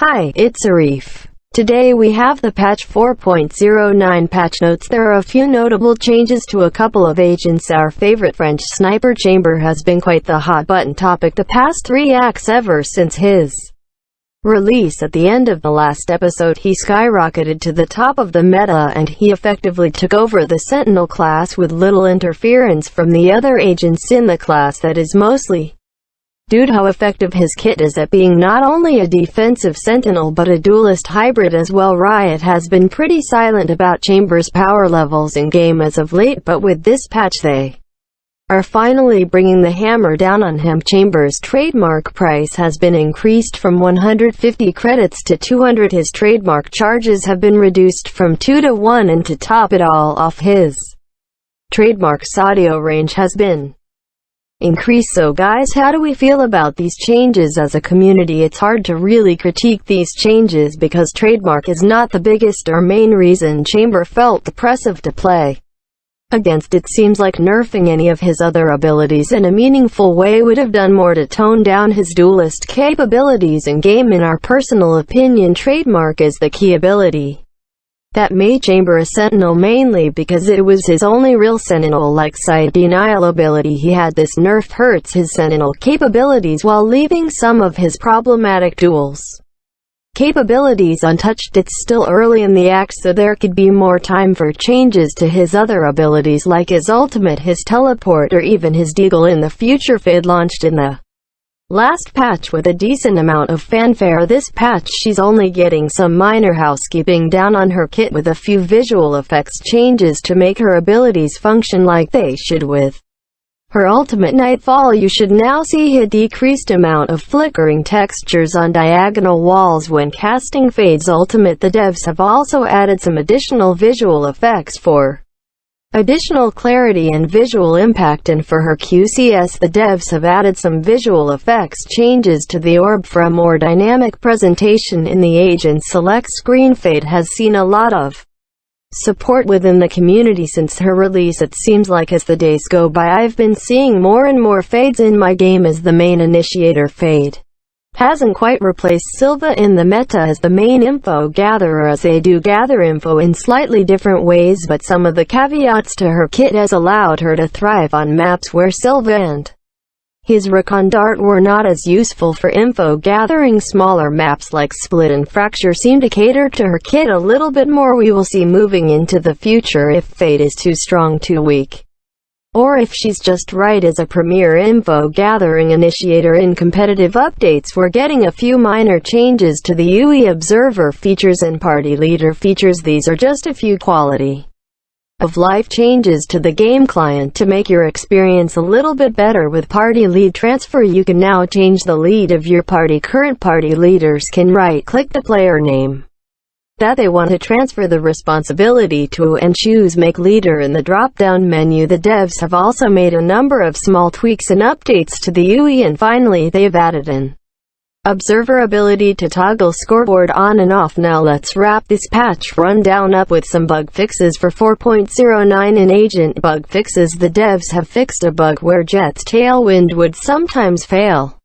Hi, it's 𝐊𝐞𝐞𝐩. Today we have the patch 4.09 patch notes. There are a few notable changes to a couple of agents. Our favorite French sniper Chamber has been quite the hot button topic the past 3 acts ever since his release at the end of the last episode. He skyrocketed to the top of the meta and he effectively took over the Sentinel class with little interference from the other agents in the class. That is mostly due to how effective his kit is at being not only a defensive sentinel but a duelist hybrid as well. Riot has been pretty silent about Chamber's power levels in game as of late, but with this patch they are finally bringing the hammer down on him. Chamber's trademark price has been increased from 150 credits to 200. His trademark charges have been reduced from 2 to 1, and to top it all off, his trademark's audio range has been increase. So guys, how do we feel about these changes? As a community, it's hard to really critique these changes because trademark is not the biggest or main reason Chamber felt the press to play against. It seems like nerfing any of his other abilities in a meaningful way would have done more to tone down his duelist capabilities in game. In our personal opinion, trademark is the key ability that made Chamber a sentinel, mainly because it was his only real sentinel-like sight denial ability he had. This nerf hurts his sentinel capabilities while leaving some of his problematic duels capabilities untouched. It's still early in the act, so there could be more time for changes to his other abilities like his ultimate, his teleport, or even his deagle in the future. Fade launched in the last patch with a decent amount of fanfare. This patch she's only getting some minor housekeeping down on her kit with a few visual effects changes to make her abilities function like they should. With her ultimate Nightfall, you should now see a decreased amount of flickering textures on diagonal walls when casting Fade's ultimate. The devs have also added some additional visual effects for additional clarity and visual impact, and for her QCS the devs have added some visual effects changes to the orb for a more dynamic presentation in the agent select screen. Fade has seen a lot of support within the community since her release. It seems like as the days go by I've been seeing more and more Fades in my game as the main initiator. Fade hasn't quite replaced 𝐊𝐞𝐞𝐩 in the meta as the main info gatherer, as they do gather info in slightly different ways, but some of the caveats to her kit has allowed her to thrive on maps where 𝐊𝐞𝐞𝐩 and his recon dart were not as useful for info gathering. Smaller maps like Split and Fracture seem to cater to her kit a little bit more. We will see moving into the future if Fade is too strong, too weak, or if she's just right as a premier info gathering initiator. In competitive updates, we're getting a few minor changes to the UE observer features and party leader features. These are just a few quality of life changes to the game client to make your experience a little bit better. With party lead transfer, you can now change the lead of your party. Current party leaders can right-click the player name that they want to transfer the responsibility to and choose Make Leader in the drop-down menu. The devs have also made a number of small tweaks and updates to the UE, and finally they've added an observer ability to toggle scoreboard on and off. Now let's wrap this patch rundown up with some bug fixes for 4.09 in agent bug fixes. The devs have fixed a bug where Jett's tailwind would sometimes fail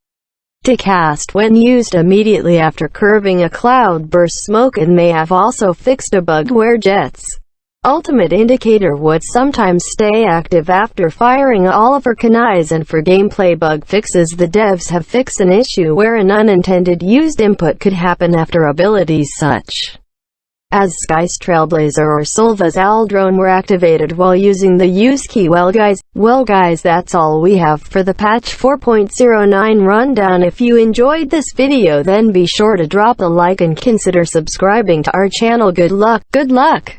to cast when used immediately after curving a cloud burst smoke, and they have also fixed a bug where Jett's ultimate indicator would sometimes stay active after firing all of her kunais. And for gameplay bug fixes, the devs have fixed an issue where an unintended used input could happen after abilities such as Sky's Trailblazer or 𝐊𝐶𝐷's Aldrone were activated while using the use key. Well guys, that's all we have for the patch 4.09 rundown. If you enjoyed this video, then be sure to drop a like and consider subscribing to our channel. Good luck!